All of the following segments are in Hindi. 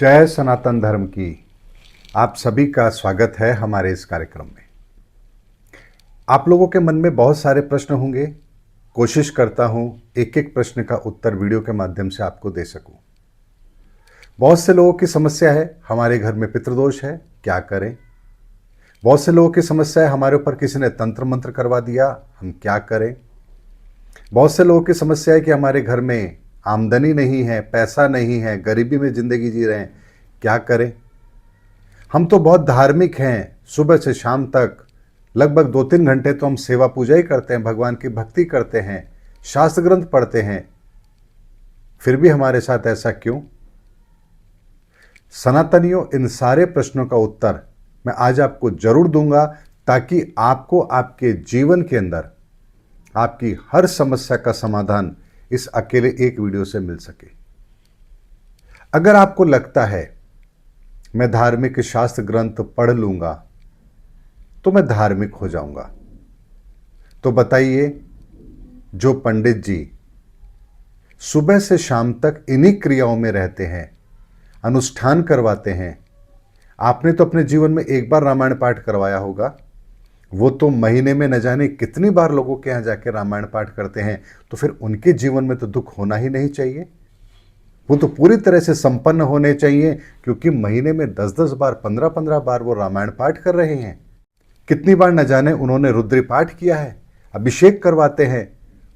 जय सनातन धर्म की। आप सभी का स्वागत है हमारे इस कार्यक्रम में। आप लोगों के मन में बहुत सारे प्रश्न होंगे। कोशिश करता हूं एक एक प्रश्न का उत्तर वीडियो के माध्यम से आपको दे सकूं। बहुत से लोगों की समस्या है हमारे घर में पितृदोष है, क्या करें। बहुत से लोगों की समस्या है हमारे ऊपर किसी ने तंत्र मंत्र करवा दिया, हम क्या करें। बहुत से लोगों की समस्या है कि हमारे घर में आमदनी नहीं है, पैसा नहीं है, गरीबी में जिंदगी जी रहे हैं, क्या करें। हम तो बहुत धार्मिक हैं, सुबह से शाम तक लगभग 2-3 घंटे तो हम सेवा पूजा ही करते हैं, भगवान की भक्ति करते हैं, शास्त्र ग्रंथ पढ़ते हैं, फिर भी हमारे साथ ऐसा क्यों। सनातनियों, इन सारे प्रश्नों का उत्तर मैं आज आपको जरूर दूंगा, ताकि आपको आपके जीवन के अंदर आपकी हर समस्या का समाधान इस अकेले एक वीडियो से मिल सके। अगर आपको लगता है मैं धार्मिक शास्त्र ग्रंथ पढ़ लूंगा तो मैं धार्मिक हो जाऊंगा, तो बताइए, जो पंडित जी सुबह से शाम तक इन्हीं क्रियाओं में रहते हैं, अनुष्ठान करवाते हैं, आपने तो अपने जीवन में एक बार रामायण पाठ करवाया होगा, वो तो महीने में न जाने कितनी बार लोगों के यहाँ जाके रामायण पाठ करते हैं, तो फिर उनके जीवन में तो दुख होना ही नहीं चाहिए। वो तो पूरी तरह से संपन्न होने चाहिए, क्योंकि महीने में 10-10 बार, 15-15 बार वो रामायण पाठ कर रहे हैं। कितनी बार न जाने उन्होंने रुद्र पाठ किया है, अभिषेक करवाते हैं,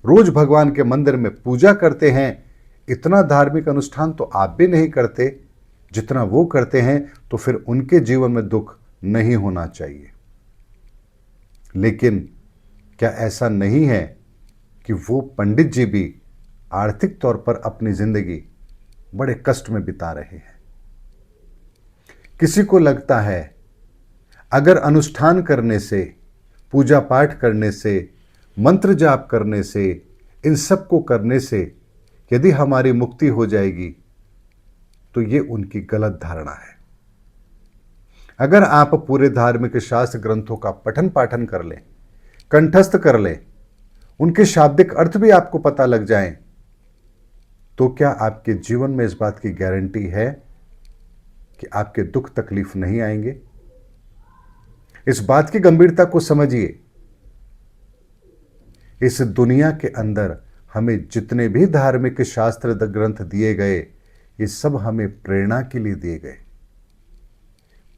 रोज भगवान के मंदिर में पूजा करते हैं। इतना धार्मिक अनुष्ठान तो आप भी नहीं करते जितना वो करते हैं, तो फिर उनके जीवन में दुख नहीं होना चाहिए। लेकिन क्या ऐसा नहीं है कि वो पंडित जी भी आर्थिक तौर पर अपनी जिंदगी बड़े कष्ट में बिता रहे हैं। किसी को लगता है अगर अनुष्ठान करने से, पूजा पाठ करने से, मंत्र जाप करने से, इन सब को करने से यदि हमारी मुक्ति हो जाएगी, तो ये उनकी गलत धारणा है। अगर आप पूरे धार्मिक शास्त्र ग्रंथों का पठन पाठन कर लें, कंठस्थ कर लें, उनके शाब्दिक अर्थ भी आपको पता लग जाएं, तो क्या आपके जीवन में इस बात की गारंटी है कि आपके दुख तकलीफ नहीं आएंगे। इस बात की गंभीरता को समझिए। इस दुनिया के अंदर हमें जितने भी धार्मिक शास्त्र ग्रंथ दिए गए, ये सब हमें प्रेरणा के लिए दिए गए।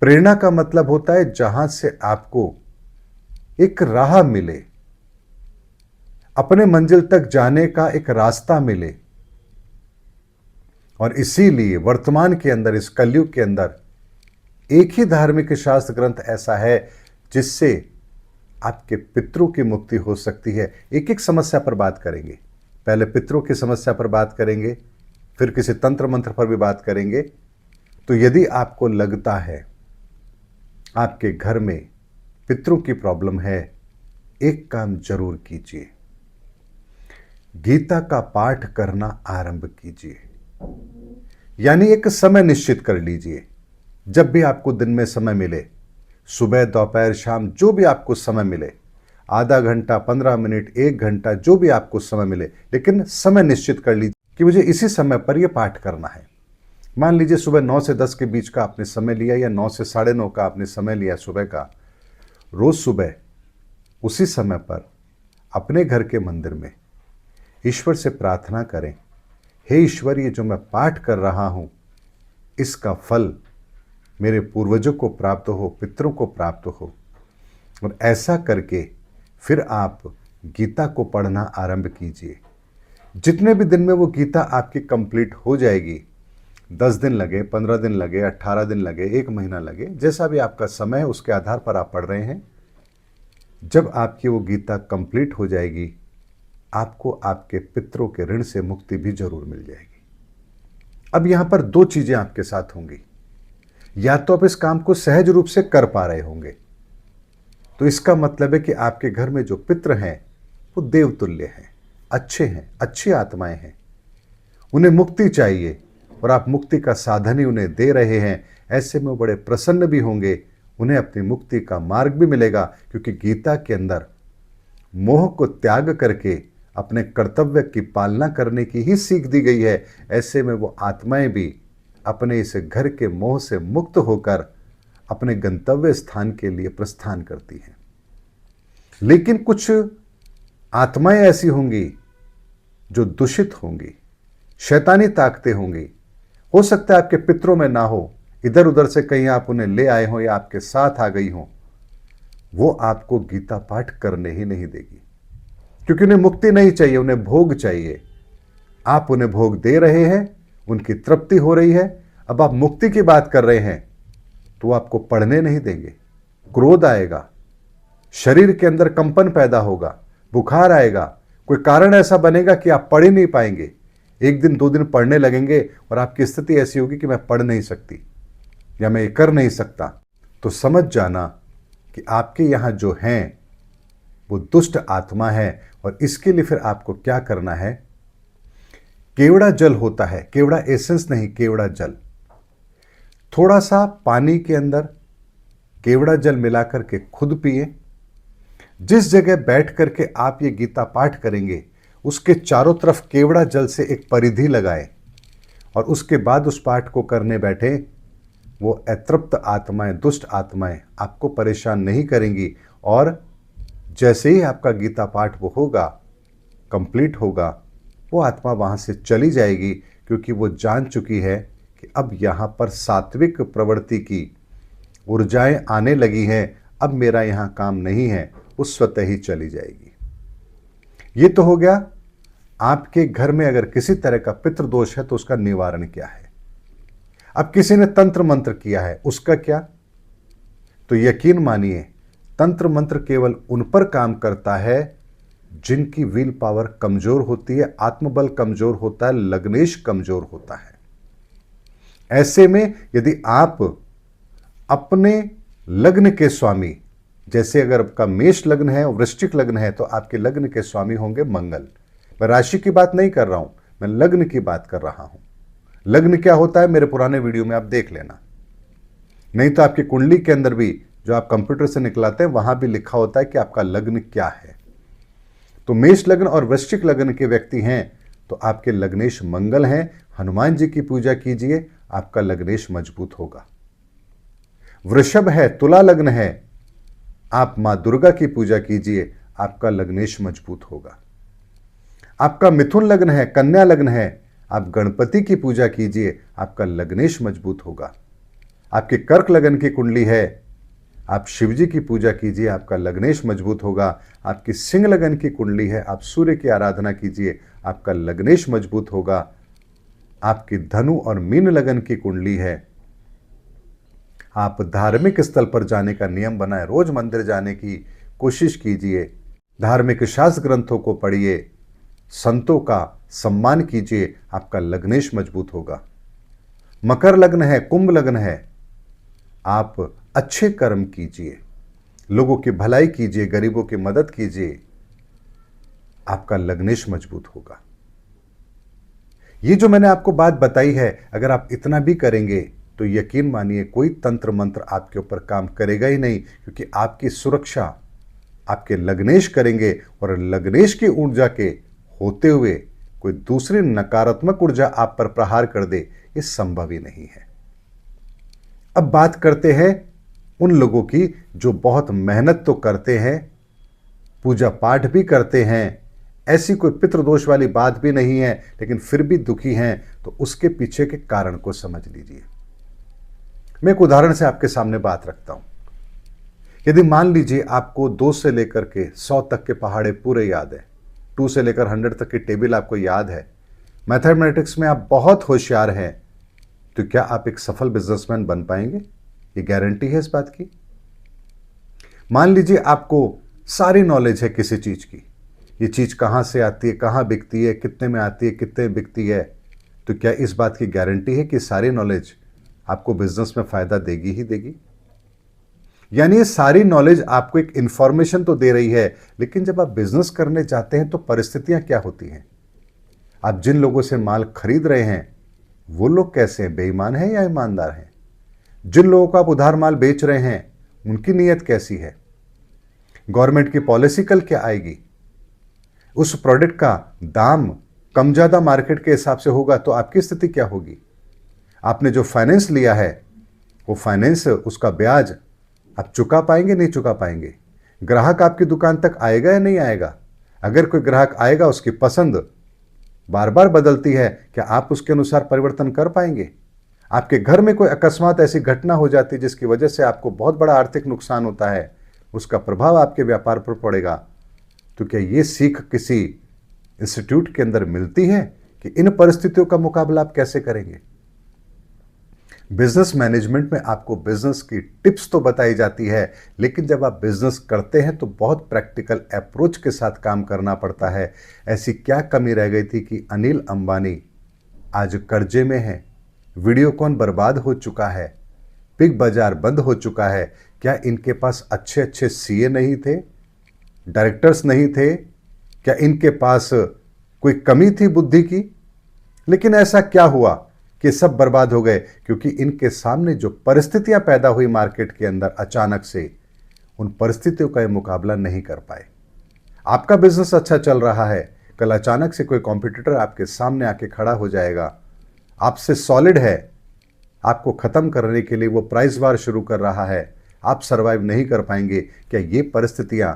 प्रेरणा का मतलब होता है जहां से आपको एक राह मिले, अपने मंजिल तक जाने का एक रास्ता मिले। और इसीलिए वर्तमान के अंदर, इस कलयुग के अंदर, एक ही धार्मिक शास्त्र ग्रंथ ऐसा है जिससे आपके पितरों की मुक्ति हो सकती है। एक एक समस्या पर बात करेंगे। पहले पितरों की समस्या पर बात करेंगे, फिर किसी तंत्र मंत्र पर भी बात करेंगे। तो यदि आपको लगता है आपके घर में पितरों की प्रॉब्लम है, एक काम जरूर कीजिए, गीता का पाठ करना आरंभ कीजिए। यानी एक समय निश्चित कर लीजिए, जब भी आपको दिन में समय मिले, सुबह, दोपहर, शाम, जो भी आपको समय मिले, आधा घंटा, 15 मिनट, 1 घंटा, जो भी आपको समय मिले, लेकिन समय निश्चित कर लीजिए कि मुझे इसी समय पर यह पाठ करना है। मान लीजिए सुबह 9 से 10 के बीच का आपने समय लिया, या 9 से 9:30 का आपने समय लिया सुबह का। रोज सुबह उसी समय पर अपने घर के मंदिर में ईश्वर से प्रार्थना करें, हे ईश्वर, ये जो मैं पाठ कर रहा हूं, इसका फल मेरे पूर्वजों को प्राप्त हो, पितरों को प्राप्त हो। और ऐसा करके फिर आप गीता को पढ़ना आरंभ कीजिए। जितने भी दिन में वो गीता आपकी कंप्लीट हो जाएगी, 10 दिन लगे, 15 दिन लगे, 18 दिन लगे, 1 महीना लगे, जैसा भी आपका समय है उसके आधार पर आप पढ़ रहे हैं। जब आपकी वो गीता कंप्लीट हो जाएगी, आपको आपके पितरों के ऋण से मुक्ति भी जरूर मिल जाएगी। अब यहां पर 2 चीजें आपके साथ होंगी। या तो आप इस काम को सहज रूप से कर पा रहे होंगे, तो इसका मतलब है कि आपके घर में जो पितृ हैं वो देवतुल्य हैं, अच्छे हैं, अच्छी आत्माएं हैं, उन्हें मुक्ति चाहिए और आप मुक्ति का साधन ही उन्हें दे रहे हैं। ऐसे में वो बड़े प्रसन्न भी होंगे, उन्हें अपनी मुक्ति का मार्ग भी मिलेगा, क्योंकि गीता के अंदर मोह को त्याग करके अपने कर्तव्य की पालना करने की ही सीख दी गई है। ऐसे में वो आत्माएं भी अपने इस घर के मोह से मुक्त होकर अपने गंतव्य स्थान के लिए प्रस्थान करती हैं। लेकिन कुछ आत्माएं ऐसी होंगी जो दूषित होंगी, शैतानी ताकतें होंगी। हो सकता है आपके पितरों में ना हो, इधर उधर से कहीं आप उन्हें ले आए हो या आपके साथ आ गई हो, वो आपको गीता पाठ करने ही नहीं देगी, क्योंकि उन्हें मुक्ति नहीं चाहिए, उन्हें भोग चाहिए। आप उन्हें भोग दे रहे हैं, उनकी तृप्ति हो रही है। अब आप मुक्ति की बात कर रहे हैं तो आपको पढ़ने नहीं देंगे, क्रोध आएगा, शरीर के अंदर कंपन पैदा होगा, बुखार आएगा, कोई कारण ऐसा बनेगा कि आप पढ़ ही नहीं पाएंगे। एक दिन 2 दिन पढ़ने लगेंगे और आपकी स्थिति ऐसी होगी कि मैं पढ़ नहीं सकती या मैं ये कर नहीं सकता। तो समझ जाना कि आपके यहां जो हैं वो दुष्ट आत्मा है, और इसके लिए फिर आपको क्या करना है। केवड़ा जल होता है, केवड़ा एसेंस नहीं, केवड़ा जल, थोड़ा सा पानी के अंदर केवड़ा जल मिलाकर के खुद पिए। जिस जगह बैठ करके आप ये गीता पाठ करेंगे उसके चारों तरफ केवड़ा जल से एक परिधि लगाएं, और उसके बाद उस पाठ को करने बैठे। वो अतृप्त आत्माएं, दुष्ट आत्माएं आपको परेशान नहीं करेंगी, और जैसे ही आपका गीता पाठ वो होगा, कंप्लीट होगा, वो आत्मा वहां से चली जाएगी, क्योंकि वो जान चुकी है कि अब यहां पर सात्विक प्रवृत्ति की ऊर्जाएं आने लगी हैं, अब मेरा यहां काम नहीं है, वो स्वतः ही चली जाएगी। ये तो हो गया आपके घर में अगर किसी तरह का पितृदोष है तो उसका निवारण क्या है। अब किसी ने तंत्र मंत्र किया है, उसका क्या। तो यकीन मानिए तंत्र मंत्र केवल उन पर काम करता है जिनकी विल पावर कमजोर होती है, आत्मबल कमजोर होता है, लग्नेश कमजोर होता है। ऐसे में यदि आप अपने लग्न के स्वामी, जैसे अगर आपका मेष लग्न है और वृश्चिक लग्न है तो आपके लग्न के स्वामी होंगे मंगल। मैं राशि की बात नहीं कर रहा हूं, मैं लग्न की बात कर रहा हूं। लग्न क्या होता है मेरे पुराने वीडियो में आप देख लेना, नहीं तो आपकी कुंडली के अंदर भी जो आप कंप्यूटर से निकलाते हैं वहां भी लिखा होता है कि आपका लग्न क्या है। तो मेष लग्न और वृश्चिक लग्न के व्यक्ति हैं तो आपके लग्नेश मंगल हैं। हनुमान जी की पूजा कीजिए, आपका लग्नेश मजबूत होगा। वृषभ है, तुला लग्न है, आप मां दुर्गा की पूजा कीजिए, आपका लग्नेश मजबूत होगा। आपका मिथुन लग्न है, कन्या लग्न है, आप गणपति की पूजा कीजिए, आपका लग्नेश मजबूत होगा। आपके कर्क लग्न की कुंडली है, आप शिवजी की पूजा कीजिए, आपका लग्नेश मजबूत होगा। आपकी सिंह लग्न की कुंडली है, आप सूर्य की आराधना कीजिए, आपका लग्नेश मजबूत होगा। आपकी धनु और मीन लग्न की कुंडली है, आप धार्मिक स्थल पर जाने का नियम बनाए, रोज मंदिर जाने की कोशिश कीजिए, धार्मिक शास्त्र ग्रंथों को पढ़िए, संतों का सम्मान कीजिए, आपका लग्नेश मजबूत होगा। मकर लग्न है, कुंभ लग्न है, आप अच्छे कर्म कीजिए, लोगों की भलाई कीजिए, गरीबों की मदद कीजिए, आपका लग्नेश मजबूत होगा। ये जो मैंने आपको बात बताई है, अगर आप इतना भी करेंगे तो यकीन मानिए कोई तंत्र मंत्र आपके ऊपर काम करेगा ही नहीं, क्योंकि आपकी सुरक्षा आपके लग्नेश करेंगे, और लग्नेश की ऊर्जा के होते हुए कोई दूसरी नकारात्मक ऊर्जा आप पर प्रहार कर दे, ये संभव ही नहीं है। अब बात करते हैं उन लोगों की जो बहुत मेहनत तो करते हैं, पूजा पाठ भी करते हैं, ऐसी कोई पितृदोष वाली बात भी नहीं है, लेकिन फिर भी दुखी हैं। तो उसके पीछे के कारण को समझ लीजिए। मैं एक उदाहरण से आपके सामने बात रखता हूं। यदि मान लीजिए आपको 2 से लेकर के 100 तक के पहाड़े पूरे याद है, 2 से लेकर 100 तक की टेबल आपको याद है, मैथमेटिक्स में आप बहुत होशियार हैं, तो क्या आप एक सफल बिजनेसमैन बन पाएंगे? ये गारंटी है इस बात की। मान लीजिए आपको सारी नॉलेज है किसी चीज की, ये चीज कहां से आती है, कहां बिकती है, कितने में आती है, कितने बिकती है, तो क्या इस बात की गारंटी है कि सारी नॉलेज आपको बिजनेस में फायदा देगी ही देगी? यानी ये सारी नॉलेज आपको एक इंफॉर्मेशन तो दे रही है, लेकिन जब आप बिजनेस करने जाते हैं तो परिस्थितियां क्या होती हैं? आप जिन लोगों से माल खरीद रहे हैं वो लोग कैसे हैं, बेईमान हैं या ईमानदार हैं? जिन लोगों को आप उधार माल बेच रहे हैं उनकी नीयत कैसी है? गवर्नमेंट की पॉलिसी कल क्या आएगी? उस प्रोडक्ट का दाम कम ज्यादा मार्केट के हिसाब से होगा तो आपकी स्थिति क्या होगी? आपने जो फाइनेंस लिया है वो फाइनेंस, उसका ब्याज आप चुका पाएंगे, नहीं चुका पाएंगे? ग्राहक आपकी दुकान तक आएगा या नहीं आएगा? अगर कोई ग्राहक आएगा, उसकी पसंद बार बार बदलती है, क्या आप उसके अनुसार परिवर्तन कर पाएंगे? आपके घर में कोई अकस्मात ऐसी घटना हो जाती है जिसकी वजह से आपको बहुत बड़ा आर्थिक नुकसान होता है, उसका प्रभाव आपके व्यापार पर पड़ेगा। तो क्या ये सीख किसी इंस्टीट्यूट के अंदर मिलती है कि इन परिस्थितियों का मुकाबला आप कैसे करेंगे? बिजनेस मैनेजमेंट में आपको बिजनेस की टिप्स तो बताई जाती है, लेकिन जब आप बिजनेस करते हैं तो बहुत प्रैक्टिकल अप्रोच के साथ काम करना पड़ता है। ऐसी क्या कमी रह गई थी कि अनिल अंबानी आज कर्जे में है, वीडियोकॉन बर्बाद हो चुका है, बिग बाजार बंद हो चुका है? क्या इनके पास अच्छे अच्छे सीए नहीं थे, डायरेक्टर्स नहीं थे? क्या इनके पास कोई कमी थी बुद्धि की? लेकिन ऐसा क्या हुआ कि सब बर्बाद हो गए? क्योंकि इनके सामने जो परिस्थितियां पैदा हुई मार्केट के अंदर अचानक से, उन परिस्थितियों का ये मुकाबला नहीं कर पाए। आपका बिजनेस अच्छा चल रहा है, कल अचानक से कोई कॉम्पिटिटर आपके सामने आके खड़ा हो जाएगा, आपसे सॉलिड है, आपको खत्म करने के लिए वो प्राइस वार शुरू कर रहा है, आप सरवाइव नहीं कर पाएंगे। क्या ये परिस्थितियां,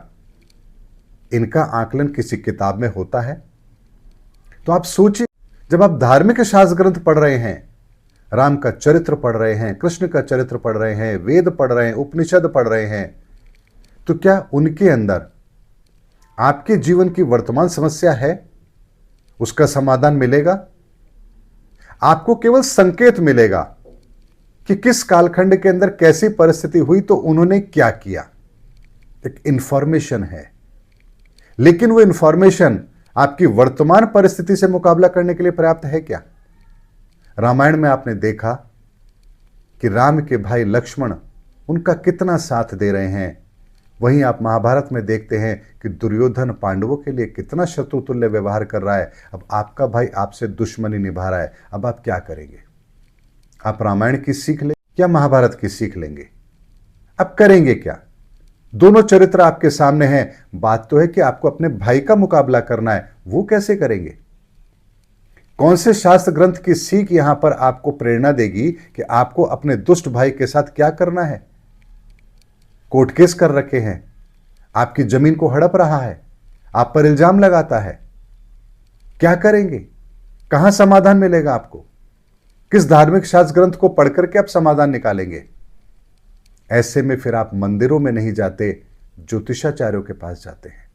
इनका आकलन किसी किताब में होता है? तो आप सोचिए, जब आप धार्मिक शास्त्र ग्रंथ पढ़ रहे हैं, राम का चरित्र पढ़ रहे हैं, कृष्ण का चरित्र पढ़ रहे हैं, वेद पढ़ रहे हैं, उपनिषद पढ़ रहे हैं, तो क्या उनके अंदर आपके जीवन की वर्तमान समस्या है, उसका समाधान मिलेगा? आपको केवल संकेत मिलेगा कि किस कालखंड के अंदर कैसी परिस्थिति हुई तो उन्होंने क्या किया। एक इंफॉर्मेशन है, लेकिन वो इंफॉर्मेशन आपकी वर्तमान परिस्थिति से मुकाबला करने के लिए पर्याप्त है क्या? रामायण में आपने देखा कि राम के भाई लक्ष्मण उनका कितना साथ दे रहे हैं। वहीं आप महाभारत में देखते हैं कि दुर्योधन पांडवों के लिए कितना शत्रुतुल्य व्यवहार कर रहा है। अब आपका भाई आपसे दुश्मनी निभा रहा है, अब आप क्या करेंगे? आप रामायण की सीख लें या महाभारत की सीख लेंगे? अब करेंगे क्या? दोनों चरित्र आपके सामने हैं। बात तो है कि आपको अपने भाई का मुकाबला करना है, वो कैसे करेंगे? कौन से शास्त्र ग्रंथ की सीख यहां पर आपको प्रेरणा देगी कि आपको अपने दुष्ट भाई के साथ क्या करना है? कोर्ट केस कर रखे हैं, आपकी जमीन को हड़प रहा है, आप पर इल्जाम लगाता है, क्या करेंगे? कहां समाधान मिलेगा आपको? किस धार्मिक शास्त्र ग्रंथ को पढ़ करके आप समाधान निकालेंगे? ऐसे में फिर आप मंदिरों में नहीं जाते, ज्योतिषाचार्यों के पास जाते हैं,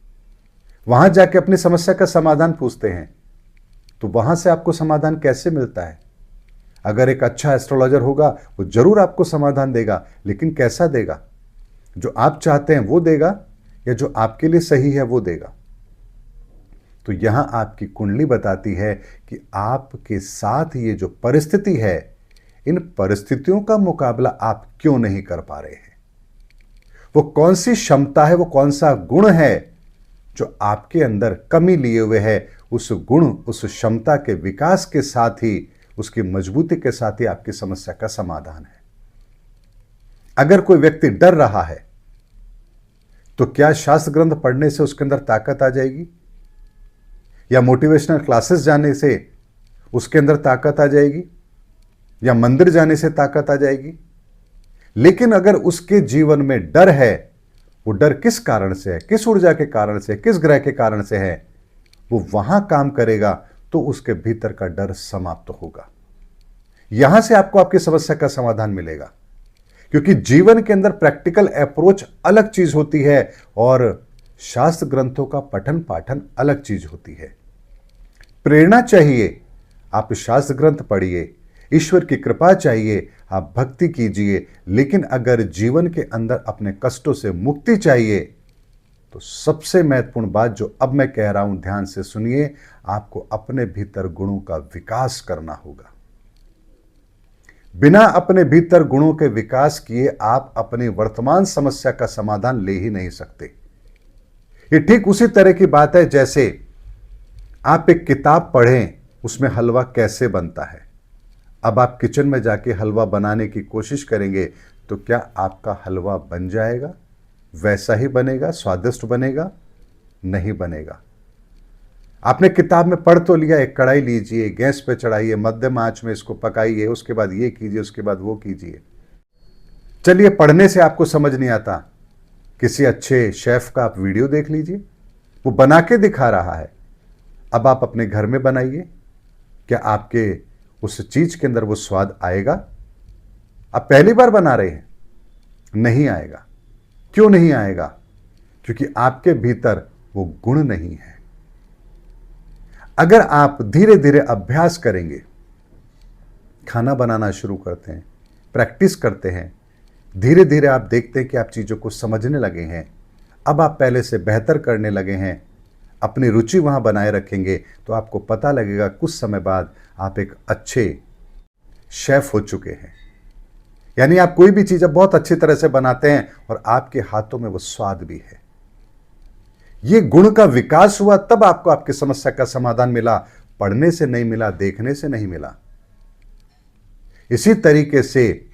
वहां जाके अपनी समस्या का समाधान पूछते हैं। तो वहां से आपको समाधान कैसे मिलता है? अगर एक अच्छा एस्ट्रोलॉजर होगा, वो जरूर आपको समाधान देगा, लेकिन कैसा देगा? जो आप चाहते हैं वो देगा या जो आपके लिए सही है वो देगा? तो यहां आपकी कुंडली बताती है कि आपके साथ ये जो परिस्थिति है, इन परिस्थितियों का मुकाबला आप क्यों नहीं कर पा रहे हैं? वो कौन सी क्षमता है, वो कौन सा गुण है जो आपके अंदर कमी लिए हुए है? उस गुण, उस क्षमता के विकास के साथ ही, उसकी मजबूती के साथ ही आपकी समस्या का समाधान है। अगर कोई व्यक्ति डर रहा है तो क्या शास्त्र ग्रंथ पढ़ने से उसके अंदर ताकत आ जाएगी? या मोटिवेशनल क्लासेस जाने से उसके अंदर ताकत आ जाएगी? या मंदिर जाने से ताकत आ जाएगी? लेकिन अगर उसके जीवन में डर है, वो डर किस कारण से है, किस ऊर्जा के कारण से, किस ग्रह के कारण से है, वो वहां काम करेगा तो उसके भीतर का डर समाप्त होगा। यहां से आपको आपकी समस्या का समाधान मिलेगा, क्योंकि जीवन के अंदर प्रैक्टिकल अप्रोच अलग चीज होती है और शास्त्र ग्रंथों का पठन पाठन अलग चीज होती है। प्रेरणा चाहिए, आप शास्त्र ग्रंथ पढ़िए, ईश्वर की कृपा चाहिए, आप भक्ति कीजिए, लेकिन अगर जीवन के अंदर अपने कष्टों से मुक्ति चाहिए तो सबसे महत्वपूर्ण बात जो अब मैं कह रहा हूं, ध्यान से सुनिए, आपको अपने भीतर गुणों का विकास करना होगा। बिना अपने भीतर गुणों के विकास किए आप अपनी वर्तमान समस्या का समाधान ले ही नहीं सकते। ये ठीक उसी तरह की बात है जैसे आप एक किताब पढ़ें, उसमें हलवा कैसे बनता है। अब आप किचन में जाके हलवा बनाने की कोशिश करेंगे तो क्या आपका हलवा बन जाएगा? वैसा ही बनेगा? स्वादिष्ट बनेगा? नहीं बनेगा। आपने किताब में पढ़ तो लिया, एक कढ़ाई लीजिए, गैस पे चढ़ाइए, मध्यम आंच में इसको पकाइए, उसके बाद ये कीजिए, उसके बाद वो कीजिए। चलिए, पढ़ने से आपको समझ नहीं आता, किसी अच्छे शेफ का आप वीडियो देख लीजिए, वो बना के दिखा रहा है। अब आप अपने घर में बनाइए, क्या आपके उस चीज के अंदर वो स्वाद आएगा? आप पहली बार बना रहे हैं, नहीं आएगा। क्यों नहीं आएगा? क्योंकि आपके भीतर वो गुण नहीं है। अगर आप धीरे धीरे अभ्यास करेंगे, खाना बनाना शुरू करते हैं, प्रैक्टिस करते हैं, धीरे धीरे आप देखते हैं कि आप चीज़ों को समझने लगे हैं, अब आप पहले से बेहतर करने लगे हैं, अपनी रुचि वहाँ बनाए रखेंगे, तो आपको पता लगेगा कुछ समय बाद आप एक अच्छे शेफ हो चुके हैं। यानी आप कोई भी चीज़ अब बहुत अच्छी तरह से बनाते हैं और आपके हाथों में वो स्वाद भी है। ये गुण का विकास हुआ तब आपको आपकी समस्या का समाधान मिला, पढ़ने से नहीं मिला, देखने से नहीं मिला। इसी तरीके से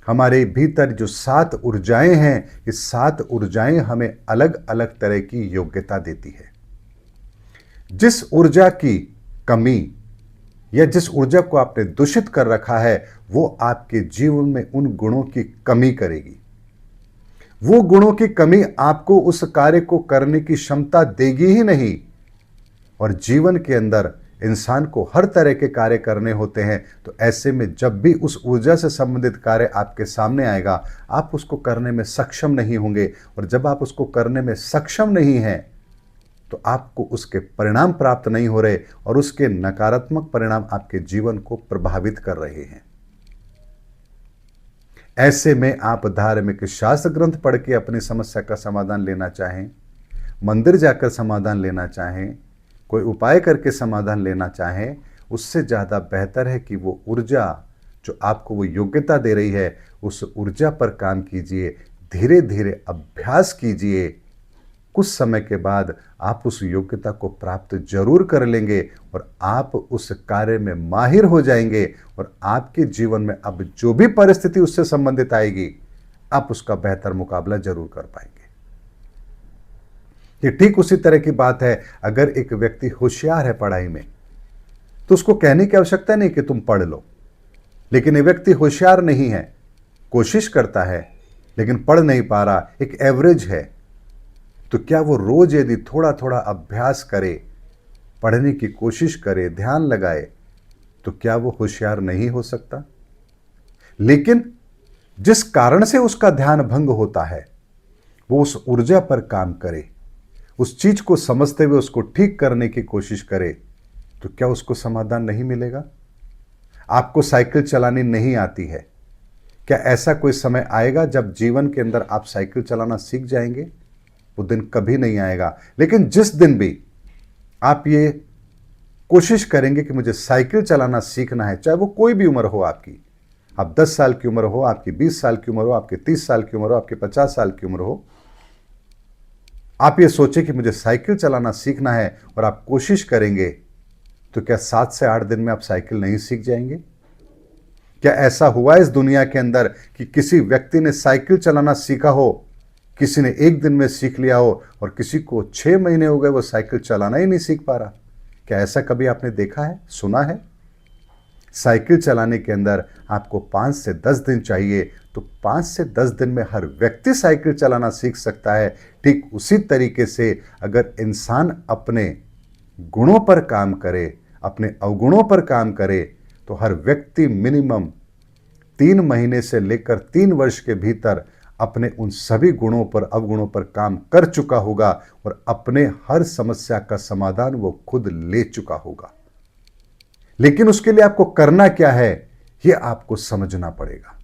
हमारे भीतर जो 7 ऊर्जाएं हैं, ये 7 ऊर्जाएं हमें अलग अलग तरह की योग्यता देती है। जिस ऊर्जा की कमी या जिस ऊर्जा को आपने दूषित कर रखा है, वो आपके जीवन में उन गुणों की कमी करेगी। वो गुणों की कमी आपको उस कार्य को करने की क्षमता देगी ही नहीं। और जीवन के अंदर इंसान को हर तरह के कार्य करने होते हैं, तो ऐसे में जब भी उस ऊर्जा से संबंधित कार्य आपके सामने आएगा, आप उसको करने में सक्षम नहीं होंगे। और जब आप उसको करने में सक्षम नहीं हैं, तो आपको उसके परिणाम प्राप्त नहीं हो रहे और उसके नकारात्मक परिणाम आपके जीवन को प्रभावित कर रहे हैं। ऐसे में आप धार्मिक शास्त्र ग्रंथ पढ़ के अपनी समस्या का समाधान लेना चाहें, मंदिर जाकर समाधान लेना चाहें, कोई उपाय करके समाधान लेना चाहें, उससे ज़्यादा बेहतर है कि वो ऊर्जा जो आपको वो योग्यता दे रही है, उस ऊर्जा पर काम कीजिए, धीरे धीरे अभ्यास कीजिए। कुछ समय के बाद आप उस योग्यता को प्राप्त जरूर कर लेंगे और आप उस कार्य में माहिर हो जाएंगे और आपके जीवन में अब जो भी परिस्थिति उससे संबंधित आएगी, आप उसका बेहतर मुकाबला जरूर कर पाएंगे। ये ठीक उसी तरह की बात है, अगर एक व्यक्ति होशियार है पढ़ाई में, तो उसको कहने की आवश्यकता नहीं कि तुम पढ़ लो। लेकिन ये व्यक्ति होशियार नहीं है, कोशिश करता है लेकिन पढ़ नहीं पा रहा, एक एवरेज है, तो क्या वो रोज यदि थोड़ा थोड़ा अभ्यास करे, पढ़ने की कोशिश करे, ध्यान लगाए, तो क्या वो होशियार नहीं हो सकता? लेकिन जिस कारण से उसका ध्यान भंग होता है, वो उस ऊर्जा पर काम करे, उस चीज को समझते हुए उसको ठीक करने की कोशिश करे, तो क्या उसको समाधान नहीं मिलेगा? आपको साइकिल चलानी नहीं आती है, क्या ऐसा कोई समय आएगा जब जीवन के अंदर आप साइकिल चलाना सीख जाएंगे? वो दिन कभी नहीं आएगा। लेकिन जिस दिन भी आप ये कोशिश करेंगे कि मुझे साइकिल चलाना सीखना है, चाहे वो कोई भी उम्र हो आपकी, आप 10 साल की उम्र हो, आपकी 20 साल की उम्र हो, आपकी 30 साल की उम्र हो, आपकी 50 साल की उम्र हो, आप ये सोचें कि मुझे साइकिल चलाना सीखना है और आप कोशिश करेंगे, तो क्या 7 से 8 दिन में आप साइकिल नहीं सीख जाएंगे? क्या ऐसा हुआ इस दुनिया के अंदर कि किसी व्यक्ति ने साइकिल चलाना सीखा हो, किसी ने 1 दिन में सीख लिया हो और किसी को 6 महीने हो गए वो साइकिल चलाना ही नहीं सीख पा रहा? क्या ऐसा कभी आपने देखा है, सुना है? साइकिल चलाने के अंदर आपको 5 से 10 दिन चाहिए, तो 5 से 10 दिन में हर व्यक्ति साइकिल चलाना सीख सकता है। ठीक उसी तरीके से अगर इंसान अपने गुणों पर काम करे, अपने अवगुणों पर काम करे, तो हर व्यक्ति मिनिमम 3 महीने से लेकर 3 वर्ष के भीतर अपने उन सभी गुणों पर, अवगुणों पर काम कर चुका होगा और अपने हर समस्या का समाधान वो खुद ले चुका होगा। लेकिन उसके लिए आपको करना क्या है, यह आपको समझना पड़ेगा।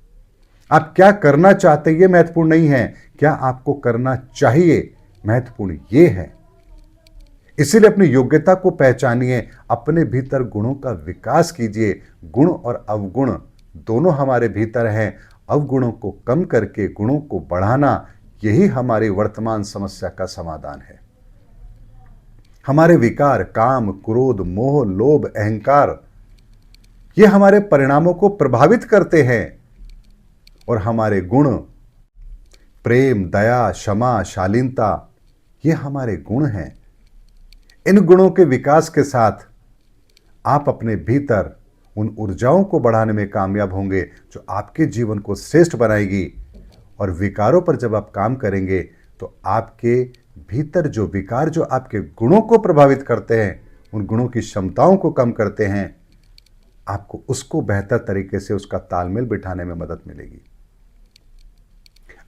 आप क्या करना चाहते हैं यह महत्वपूर्ण नहीं है, क्या आपको करना चाहिए महत्वपूर्ण यह है। इसीलिए अपनी योग्यता को पहचानिए, अपने भीतर गुणों का विकास कीजिए। गुण और अवगुण दोनों हमारे भीतर हैं। अवगुणों को कम करके गुणों को बढ़ाना, यही हमारी वर्तमान समस्या का समाधान है। हमारे विकार, काम, क्रोध, मोह, लोभ, अहंकार, ये हमारे परिणामों को प्रभावित करते हैं और हमारे गुण, प्रेम, दया, क्षमा, शालीनता, ये हमारे गुण हैं। इन गुणों के विकास के साथ आप अपने भीतर उन ऊर्जाओं को बढ़ाने में कामयाब होंगे जो आपके जीवन को श्रेष्ठ बनाएगी। और विकारों पर जब आप काम करेंगे तो आपके भीतर जो विकार जो आपके गुणों को प्रभावित करते हैं, उन गुणों की क्षमताओं को कम करते हैं, आपको उसको बेहतर तरीके से उसका तालमेल बिठाने में मदद मिलेगी।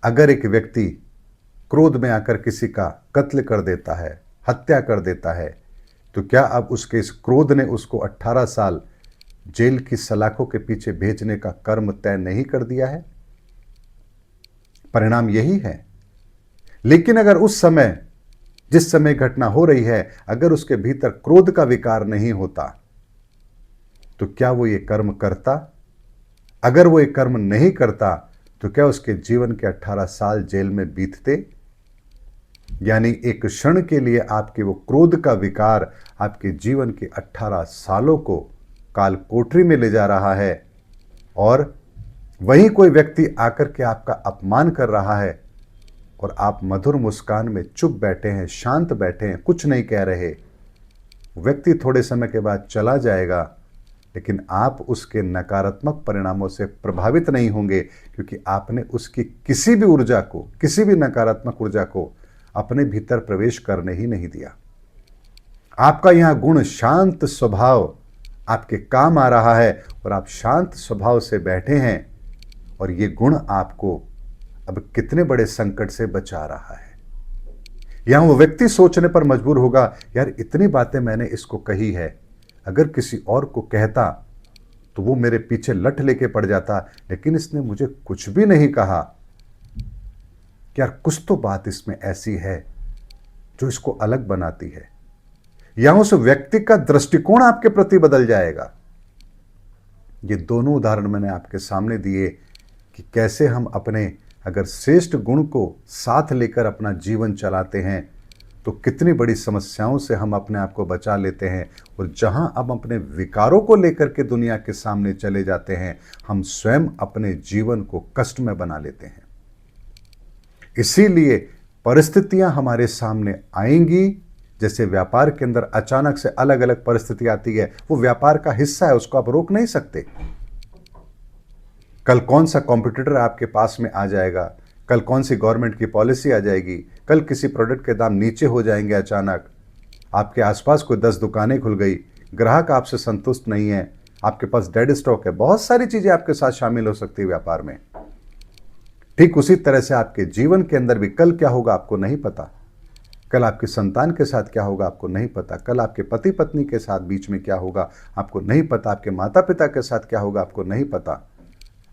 अगर एक व्यक्ति क्रोध में आकर किसी का कत्ल कर देता है, हत्या कर देता है, तो क्या अब उसके इस क्रोध ने उसको 18 साल जेल की सलाखों के पीछे भेजने का कर्म तय नहीं कर दिया है? परिणाम यही है। लेकिन अगर उस समय, जिस समय घटना हो रही है, अगर उसके भीतर क्रोध का विकार नहीं होता तो क्या वो ये कर्म करता? अगर वो ये कर्म नहीं करता तो क्या उसके जीवन के 18 साल जेल में बीतते? यानी एक क्षण के लिए आपके वो क्रोध का विकार आपके जीवन के 18 सालों को काल कोठरी में ले जा रहा है। और वहीं कोई व्यक्ति आकर के आपका अपमान कर रहा है और आप मधुर मुस्कान में चुप बैठे हैं, शांत बैठे हैं, कुछ नहीं कह रहे। व्यक्ति थोड़े समय के बाद चला जाएगा, लेकिन आप उसके नकारात्मक परिणामों से प्रभावित नहीं होंगे, क्योंकि आपने उसकी किसी भी ऊर्जा को, किसी भी नकारात्मक ऊर्जा को अपने भीतर प्रवेश करने ही नहीं दिया। आपका यहां गुण शांत स्वभाव आपके काम आ रहा है और आप शांत स्वभाव से बैठे हैं, और ये गुण आपको अब कितने बड़े संकट से बचा रहा है। यहां वो व्यक्ति सोचने पर मजबूर होगा, यार इतनी बातें मैंने इसको कही है, अगर किसी और को कहता तो वो मेरे पीछे लठ लेके पड़ जाता, लेकिन इसने मुझे कुछ भी नहीं कहा। यार कुछ तो बात इसमें ऐसी है जो इसको अलग बनाती है। यहां उस व्यक्ति का दृष्टिकोण आपके प्रति बदल जाएगा। ये दोनों उदाहरण मैंने आपके सामने दिए कि कैसे हम अपने अगर श्रेष्ठ गुण को साथ लेकर अपना जीवन चलाते हैं तो कितनी बड़ी समस्याओं से हम अपने आप को बचा लेते हैं। और जहां अब अपने विकारों को लेकर के दुनिया के सामने चले जाते हैं, हम स्वयं अपने जीवन को कष्ट में बना लेते हैं। इसीलिए परिस्थितियां हमारे सामने आएंगी। जैसे व्यापार के अंदर अचानक से अलग अलग परिस्थिति आती है, वो व्यापार का हिस्सा है, उसको आप रोक नहीं सकते। कल कौन सा कॉम्पिटिटर आपके पास में आ जाएगा, कल कौन सी गवर्नमेंट की पॉलिसी आ जाएगी, कल किसी प्रोडक्ट के दाम नीचे हो जाएंगे, अचानक आपके आसपास कोई 10 दुकानें खुल गई, ग्राहक आपसे संतुष्ट नहीं है, आपके पास डेड स्टॉक है, बहुत सारी चीजें आपके साथ शामिल हो सकती है व्यापार में। ठीक उसी तरह से आपके जीवन के अंदर भी कल क्या होगा आपको नहीं पता। कल आपके संतान के साथ क्या होगा आपको नहीं पता, कल आपके पति पत्नी के साथ बीच में क्या होगा आपको नहीं पता, आपके माता पिता के साथ क्या होगा आपको नहीं पता,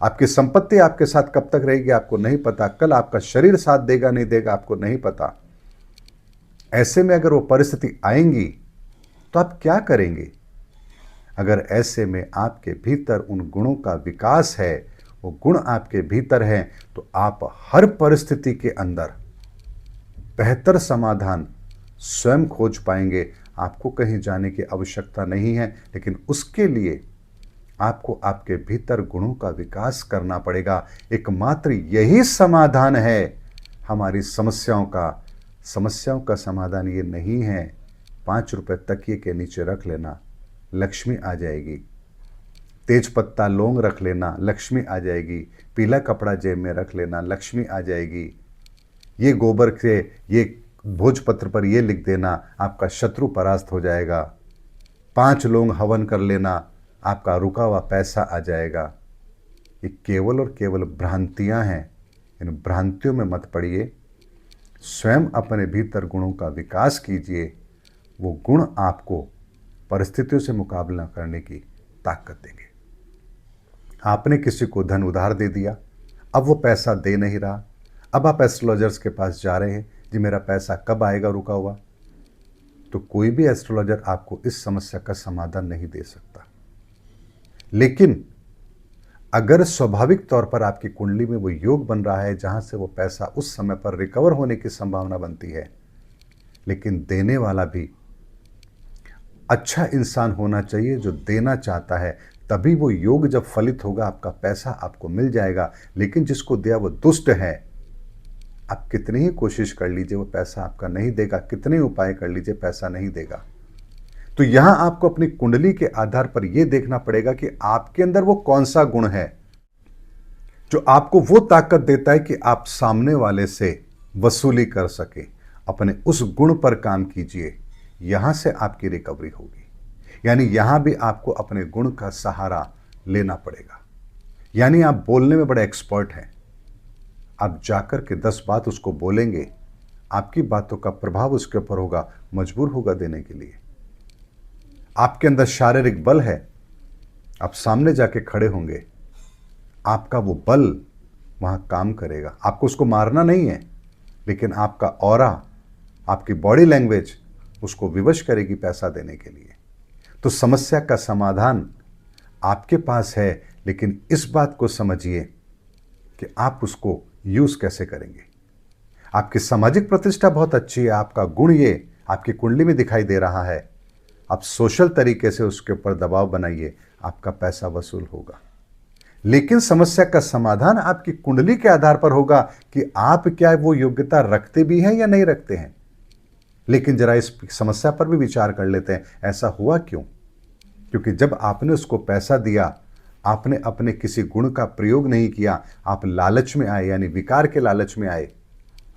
आपकी संपत्ति आपके साथ कब तक रहेगी आपको नहीं पता, कल आपका शरीर साथ देगा नहीं देगा आपको नहीं पता। ऐसे में अगर वो परिस्थिति आएंगी तो आप क्या करेंगे? अगर ऐसे में आपके भीतर उन गुणों का विकास है, वो गुण आपके भीतर हैं, तो आप हर परिस्थिति के अंदर बेहतर समाधान स्वयं खोज पाएंगे। आपको कहीं जाने की आवश्यकता नहीं है, लेकिन उसके लिए आपको आपके भीतर गुणों का विकास करना पड़ेगा। एकमात्र यही समाधान है हमारी समस्याओं का। समस्याओं का समाधान ये नहीं है 5 रुपए तकिए के नीचे रख लेना, लक्ष्मी आ जाएगी। तेज पत्ता लौंग रख लेना, लक्ष्मी आ जाएगी। पीला कपड़ा जेब में रख लेना, लक्ष्मी आ जाएगी। ये गोबर से ये भोजपत्र पर ये लिख देना, आपका शत्रु परास्त हो जाएगा। 5 लौंग हवन कर लेना, आपका रुका हुआ पैसा आ जाएगा। ये केवल और केवल भ्रांतियां हैं। इन भ्रांतियों में मत पड़िए। स्वयं अपने भीतर गुणों का विकास कीजिए। वो गुण आपको परिस्थितियों से मुकाबला करने की ताकत देंगे। आपने किसी को धन उधार दे दिया, अब वो पैसा दे नहीं रहा, अब आप एस्ट्रोलॉजर्स के पास जा रहे हैं, जी मेरा पैसा कब आएगा रुका हुआ। तो कोई भी एस्ट्रोलॉजर आपको इस समस्या का समाधान नहीं दे सकता। लेकिन अगर स्वाभाविक तौर पर आपकी कुंडली में वो योग बन रहा है जहां से वो पैसा उस समय पर रिकवर होने की संभावना बनती है, लेकिन देने वाला भी अच्छा इंसान होना चाहिए जो देना चाहता है, तभी वो योग जब फलित होगा आपका पैसा आपको मिल जाएगा। लेकिन जिसको दिया वो दुष्ट है, आप कितनी ही कोशिश कर लीजिए वो पैसा आपका नहीं देगा, कितने उपाय कर लीजिए पैसा नहीं देगा। तो यहां आपको अपनी कुंडली के आधार पर यह देखना पड़ेगा कि आपके अंदर वो कौन सा गुण है जो आपको वो ताकत देता है कि आप सामने वाले से वसूली कर सके। अपने उस गुण पर काम कीजिए, यहां से आपकी रिकवरी होगी। यानी यहां भी आपको अपने गुण का सहारा लेना पड़ेगा। यानी आप बोलने में बड़े एक्सपर्ट हैं, आप जाकर के 10 बात उसको बोलेंगे, आपकी बातों का प्रभाव उसके ऊपर होगा, मजबूर होगा देने के लिए। आपके अंदर शारीरिक बल है, आप सामने जाके खड़े होंगे, आपका वो बल वहां काम करेगा। आपको उसको मारना नहीं है, लेकिन आपका ऑरा, आपकी बॉडी लैंग्वेज उसको विवश करेगी पैसा देने के लिए। तो समस्या का समाधान आपके पास है, लेकिन इस बात को समझिए कि आप उसको यूज कैसे करेंगे। आपकी सामाजिक प्रतिष्ठा बहुत अच्छी है, आपका गुण ये आपकी कुंडली में दिखाई दे रहा है। आप सोशल तरीके से उसके ऊपर दबाव बनाइए, आपका पैसा वसूल होगा। लेकिन समस्या का समाधान आपकी कुंडली के आधार पर होगा कि आप क्या वो योग्यता रखते भी हैं या नहीं रखते हैं। लेकिन जरा इस समस्या पर भी विचार कर लेते हैं, ऐसा हुआ क्यों? क्योंकि जब आपने उसको पैसा दिया, आपने अपने किसी गुण का प्रयोग नहीं किया, आप लालच में आए, यानी विकार के लालच में आए।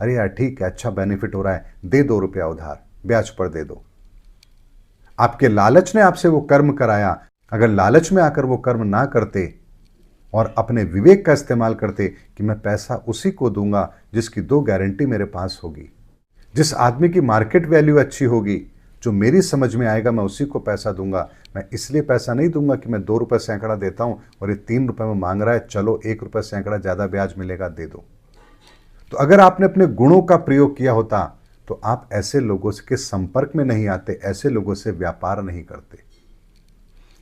अरे यार ठीक है, अच्छा बेनिफिट हो रहा है, दे 2 रुपया उधार, ब्याज पर दे दो। आपके लालच ने आपसे वो कर्म कराया। अगर लालच में आकर वो कर्म ना करते और अपने विवेक का इस्तेमाल करते कि मैं पैसा उसी को दूंगा जिसकी 2 गारंटी मेरे पास होगी, जिस आदमी की मार्केट वैल्यू अच्छी होगी, जो मेरी समझ में आएगा, मैं उसी को पैसा दूंगा। मैं इसलिए पैसा नहीं दूंगा कि मैं 2 रुपये सैकड़ा देता हूं और ये 3 रुपये में मांग रहा है, चलो 1 रुपये सैकड़ा ज़्यादा ब्याज मिलेगा, दे दो। तो अगर आपने अपने गुणों का प्रयोग किया होता तो आप ऐसे लोगों के संपर्क में नहीं आते, ऐसे लोगों से व्यापार नहीं करते।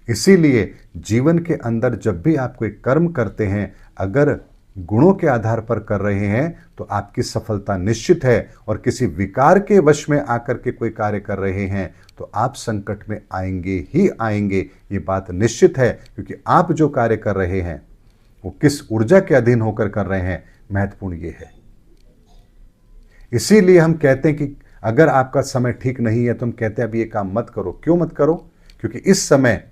इसीलिए जीवन के अंदर जब भी आप कोई कर्म करते हैं, अगर गुणों के आधार पर कर रहे हैं तो आपकी सफलता निश्चित है। और किसी विकार के वश में आकर के कोई कार्य कर रहे हैं तो आप संकट में आएंगे ही आएंगे, ये बात निश्चित है। क्योंकि आप जो कार्य कर रहे हैं वो किस ऊर्जा के अधीन होकर कर रहे हैं, महत्वपूर्ण ये है। इसीलिए हम कहते हैं कि अगर आपका समय ठीक नहीं है तो हम कहते हैं अब ये काम मत करो। क्यों मत करो? क्योंकि इस समय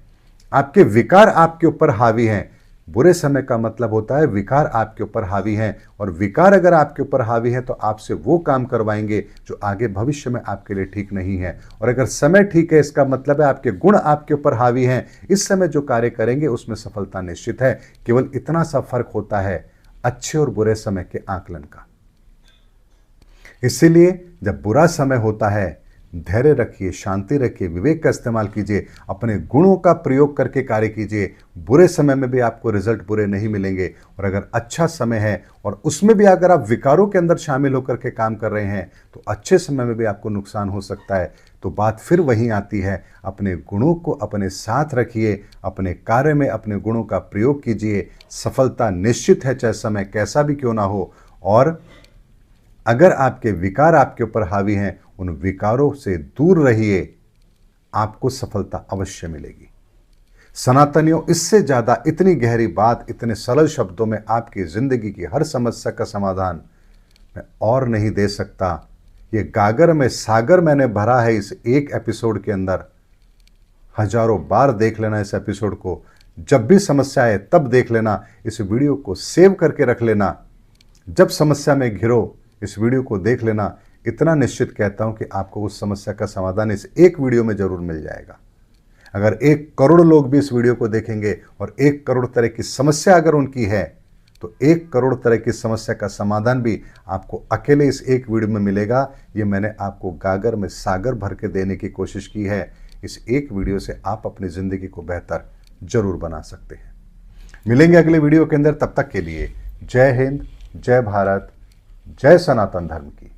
आपके विकार आपके ऊपर हावी हैं। बुरे समय का मतलब होता है विकार आपके ऊपर हावी हैं, और विकार अगर आपके ऊपर हावी है तो आपसे वो काम करवाएंगे जो आगे भविष्य में आपके लिए ठीक नहीं है। और अगर समय ठीक है, इसका मतलब है आपके गुण आपके ऊपर हावी हैं। इस समय जो कार्य करेंगे उसमें सफलता निश्चित है। केवल इतना सा फर्क होता है अच्छे और बुरे समय के आकलन का। इसीलिए जब बुरा समय होता है, धैर्य रखिए, शांति रखिए, विवेक का इस्तेमाल कीजिए, अपने गुणों का प्रयोग करके कार्य कीजिए। बुरे समय में भी आपको रिजल्ट बुरे नहीं मिलेंगे। और अगर अच्छा समय है और उसमें भी अगर आप विकारों के अंदर शामिल होकर के काम कर रहे हैं तो अच्छे समय में भी आपको नुकसान हो सकता है। तो बात फिर वहीं आती है, अपने गुणों को अपने साथ रखिए, अपने कार्य में अपने गुणों का प्रयोग कीजिए। सफलता निश्चित है, चाहे समय कैसा भी क्यों ना हो। और अगर आपके विकार आपके ऊपर हावी हैं, उन विकारों से दूर रहिए, आपको सफलता अवश्य मिलेगी। सनातनियों, इससे ज्यादा इतनी गहरी बात इतने सरल शब्दों में आपकी जिंदगी की हर समस्या का समाधान मैं और नहीं दे सकता। ये गागर में सागर मैंने भरा है इस एक एपिसोड के अंदर। हजारों बार देख लेना इस एपिसोड को, जब भी समस्या आए तब देख लेना, इस वीडियो को सेव करके रख लेना। जब समस्या में घिरो इस वीडियो को देख लेना। इतना निश्चित कहता हूं कि आपको उस समस्या का समाधान इस एक वीडियो में जरूर मिल जाएगा। अगर 1 करोड़ लोग भी इस वीडियो को देखेंगे और 1 करोड़ तरह की समस्या अगर उनकी है तो 1 करोड़ तरह की समस्या का समाधान भी आपको अकेले इस एक वीडियो में मिलेगा। ये मैंने आपको गागर में सागर भर के देने की कोशिश की है। इस एक वीडियो से आप अपनी जिंदगी को बेहतर जरूर बना सकते हैं। मिलेंगे अगले वीडियो के अंदर, तब तक के लिए जय हिंद, जय भारत, जय सनातन धर्म की।